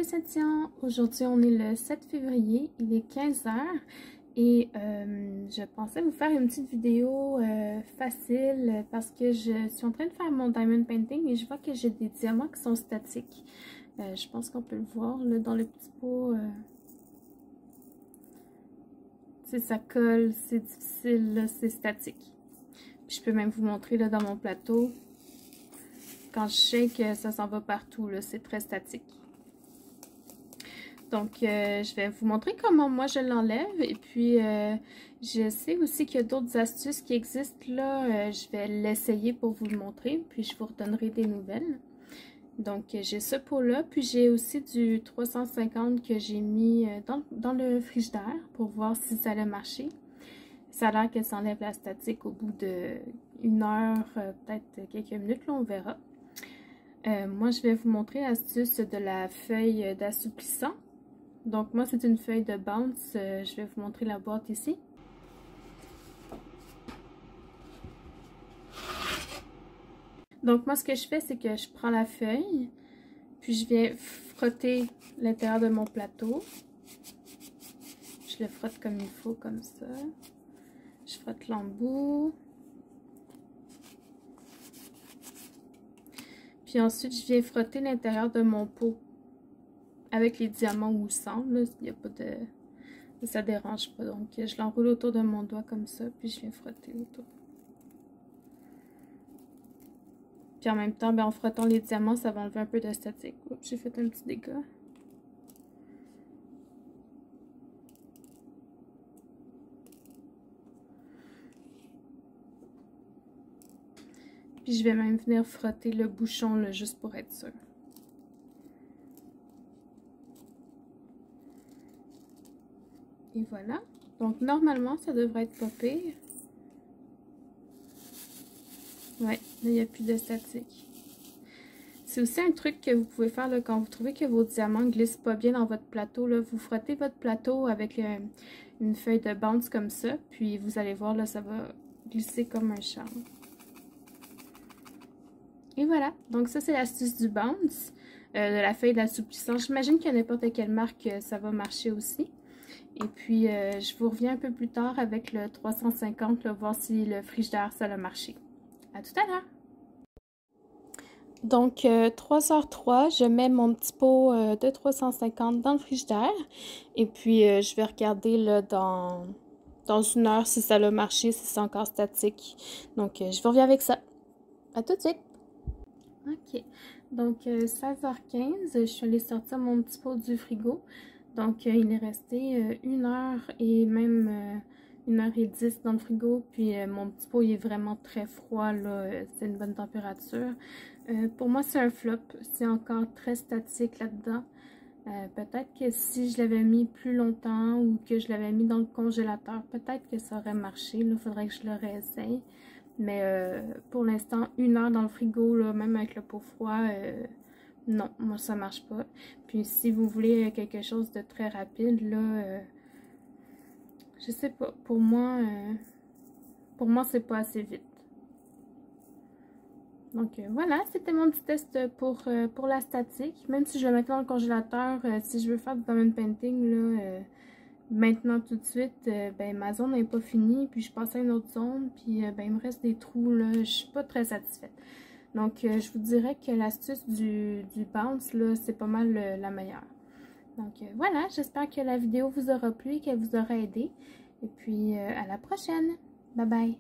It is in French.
Perception! Aujourd'hui, on est le 7 février, il est 15 h et je pensais vous faire une petite vidéo facile parce que je suis en train de faire mon diamond painting et je vois que j'ai des diamants qui sont statiques. Je pense qu'on peut le voir là, dans le petit pot. Ça colle, c'est difficile, c'est statique. Puis je peux même vous montrer là, dans mon plateau. Quand je shake, ça s'en va partout, c'est très statique. Donc, je vais vous montrer comment moi je l'enlève. Et puis, je sais aussi qu'il y a d'autres astuces qui existent là. Je vais l'essayer pour vous le montrer. Puis, je vous redonnerai des nouvelles. Donc, j'ai ce pot-là. Puis, j'ai aussi du 350 que j'ai mis dans le frigidaire pour voir si ça allait marcher. Ça a l'air qu'elle s'enlève la statique au bout d'1 heure, peut-être quelques minutes. Là, on verra. Moi, je vais vous montrer l'astuce de la feuille d'assouplissant. Donc, moi, c'est une feuille de bounce. Je vais vous montrer la boîte ici. Donc, moi, ce que je fais, c'est que je prends la feuille, puis je viens frotter l'intérieur de mon plateau. Je le frotte comme il faut, comme ça. Je frotte l'embout. Puis ensuite, je viens frotter l'intérieur de mon pot. Avec les diamants ou sans, là, il n'y a pas de... Ça dérange pas. Donc, je l'enroule autour de mon doigt comme ça, puis je viens frotter autour. Puis en même temps, en frottant les diamants, ça va enlever un peu de statique. Oups, j'ai fait un petit dégât. Puis je vais même venir frotter le bouchon, là, juste pour être sûr. Et voilà. Donc, normalement, ça devrait être pas pire. Ouais, là, il n'y a plus de statique. C'est aussi un truc que vous pouvez faire là, quand vous trouvez que vos diamants ne glissent pas bien dans votre plateau. Là, vous frottez votre plateau avec une feuille de bounce comme ça. Puis, vous allez voir, là, ça va glisser comme un charme. Et voilà. Donc, ça, c'est l'astuce du bounce, de la feuille d'assouplissant. J'imagine qu'à n'importe quelle marque, ça va marcher aussi. Et puis, je vous reviens un peu plus tard avec le 350, là, voir si le frigidaire, ça a marché. À tout à l'heure! Donc, 3h03, je mets mon petit pot de 350 dans le frigidaire. Et puis, je vais regarder là, dans 1 heure si ça a marché, si c'est encore statique. Donc, je vous reviens avec ça. À tout de suite! OK. Donc, 16h15, je suis allée sortir mon petit pot du frigo. Donc, il est resté 1 heure et même 1h10 dans le frigo. Puis, mon petit pot, il est vraiment très froid, là. C'est une bonne température. Pour moi, c'est un flop. C'est encore très statique là-dedans. Peut-être que si je l'avais mis plus longtemps ou que je l'avais mis dans le congélateur, peut-être que ça aurait marché. Il faudrait que je le réessaye. Mais pour l'instant, 1 heure dans le frigo, là, même avec le pot froid, non, moi ça marche pas. Puis si vous voulez quelque chose de très rapide, là, je sais pas, pour moi c'est pas assez vite. Donc voilà, c'était mon petit test pour la statique. Même si je le mettais dans le congélateur, si je veux faire du diamond painting, là, maintenant tout de suite, ben ma zone n'est pas finie, puis je passe à une autre zone, puis ben il me reste des trous, là, je suis pas très satisfaite. Donc je vous dirais que l'astuce du bounce, là, c'est pas mal la meilleure. Donc voilà, j'espère que la vidéo vous aura plu et qu'elle vous aura aidé. Et puis à la prochaine! Bye bye!